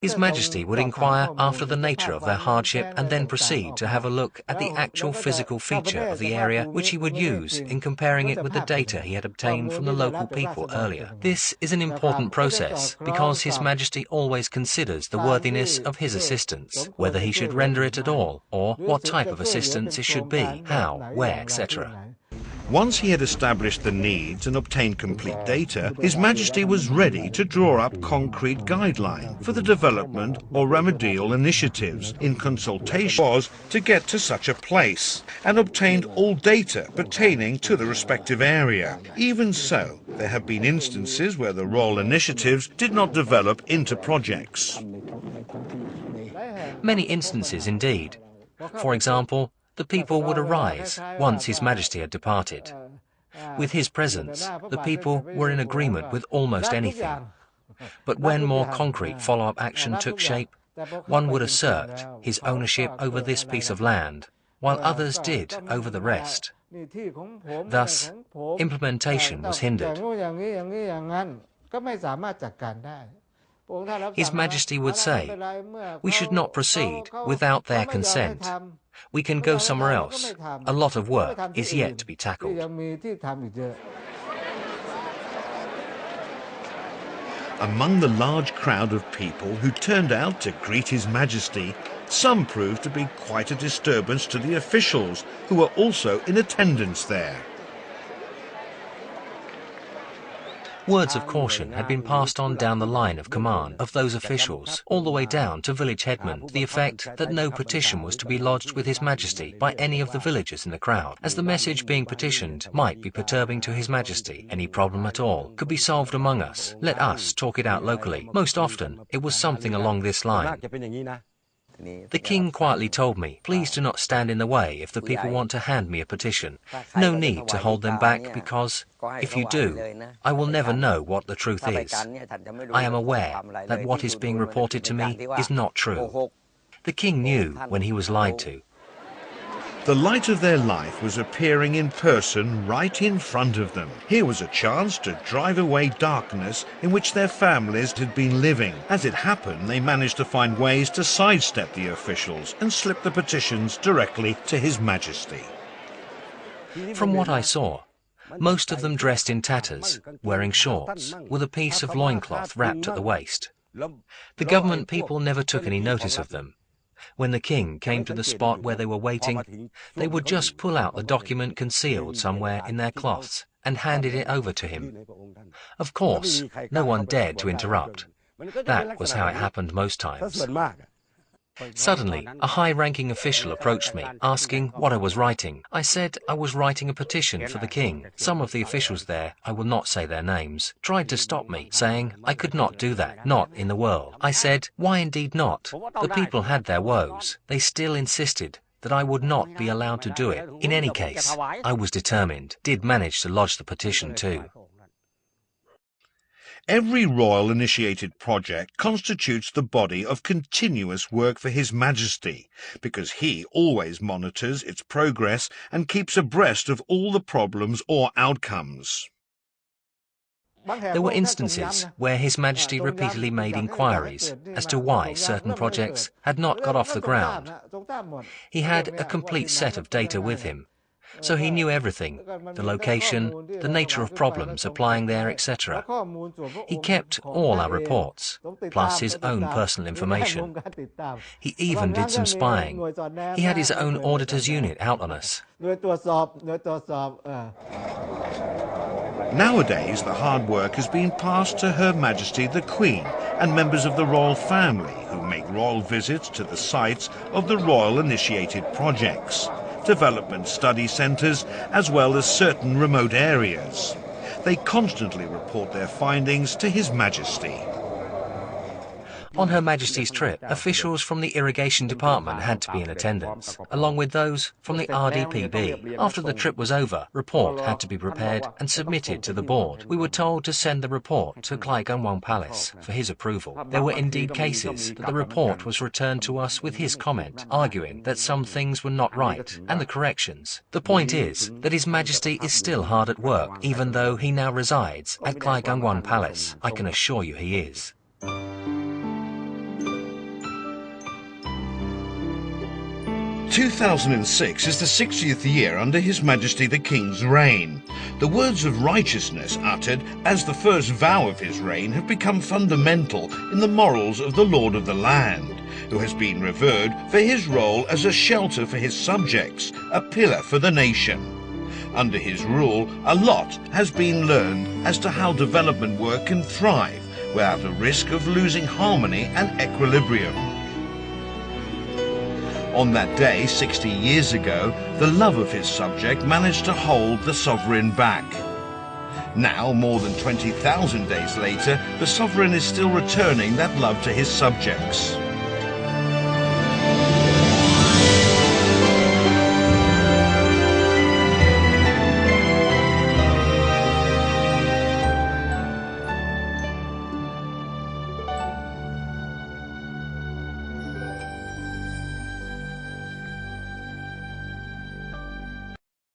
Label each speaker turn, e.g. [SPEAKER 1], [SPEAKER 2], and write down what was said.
[SPEAKER 1] His Majesty would inquire after the nature of their hardship and then proceed to have a look at the actual physical feature of the area, which he would use in comparing it with the data he had obtained from the local people earlier. This is an important process because His Majesty always considers the worthiness of his assistance, whether he should render it at all, or what type of assistance it should be, how, where, etc.
[SPEAKER 2] Once he had established the needs and obtained complete data, His Majesty was ready to draw up concrete guidelines for the development or remedial initiatives in consultation was to get to such a place and obtained all data pertaining to the respective area. Even so, there have been instances where the royal initiatives did not develop into projects.
[SPEAKER 1] Many instances indeed. For example, the people would arise once His Majesty had departed. With his presence, the people were in agreement with almost anything. But when more concrete follow-up action took shape, one would assert his ownership over this piece of land, while others did over the rest. Thus, implementation was hindered. His Majesty would say, "We should not proceed without their consent. We can go somewhere else. A lot of work is yet to be tackled."
[SPEAKER 2] Among the large crowd of people who turned out to greet His Majesty, some proved to be quite a disturbance to the officials who were also in attendance there.
[SPEAKER 1] Words of caution had been passed on down the line of command of those officials, all the way down to village headmen, to the effect that no petition was to be lodged with His Majesty by any of the villagers in the crowd, as the message being petitioned might be perturbing to His Majesty. Any problem at all could be solved among us. Let us talk it out locally. Most often, it was something along this line. The King quietly told me, "Please do not stand in the way if the people want to hand me a petition. No need to hold them back, because if you do, I will never know what the truth is. I am aware that what is being reported to me is not true." The King knew when he was lied to.
[SPEAKER 2] The light of their life was appearing in person right in front of them. Here was a chance to drive away darkness in which their families had been living. As it happened, they managed to find ways to sidestep the officials and slip the petitions directly to His Majesty.
[SPEAKER 1] From what I saw, most of them dressed in tatters, wearing shorts, with a piece of loincloth wrapped at the waist. The government people never took any notice of them. When the King came to the spot where they were waiting, they would just pull out the document concealed somewhere in their cloths and handed it over to him. Of course, no one dared to interrupt. That was how it happened most times. Suddenly, a high-ranking official approached me, asking what I was writing. I said I was writing a petition for the King. Some of the officials there, I will not say their names, tried to stop me, saying I could not do that, not in the world. I said, why indeed not? The people had their woes. They still insisted that I would not be allowed to do it. In any case, I was determined, did manage to lodge the petition too.
[SPEAKER 2] Every royal-initiated project constitutes the body of continuous work for His Majesty, because he always monitors its progress and keeps abreast of all the problems or outcomes.
[SPEAKER 1] There were instances where His Majesty repeatedly made inquiries as to why certain projects had not got off the ground. He had a complete set of data with him, so he knew everything, the location, the nature of problems applying there, etc. He kept all our reports, plus his own personal information. He even did some spying. He had his own auditors unit out on us.
[SPEAKER 2] Nowadays, the hard work has been passed to Her Majesty the Queen and members of the royal family who make royal visits to the sites of the royal-initiated projects, development study centres, as well as certain remote areas. They constantly report their findings to His Majesty.
[SPEAKER 1] On Her Majesty's trip, officials from the Irrigation Department had to be in attendance, along with those from the RDPB. After the trip was over, report had to be prepared and submitted to the board. We were told to send the report to Klai Gangwon Palace for his approval. There were indeed cases that the report was returned to us with his comment, arguing that some things were not right, and the corrections. The point is that His Majesty is still hard at work, even though he now resides at Klai Gangwon Palace. I can assure you he is.
[SPEAKER 2] 2006 is the 60th year under His Majesty the King's reign. The words of righteousness uttered as the first vow of his reign have become fundamental in the morals of the Lord of the land, who has been revered for his role as a shelter for his subjects, a pillar for the nation. Under his rule, a lot has been learned as to how development work can thrive without a risk of losing harmony and equilibrium. On that day, 60 years ago, the love of his subject managed to hold the sovereign back. Now, more than 20,000 days later, the sovereign is still returning that love to his subjects.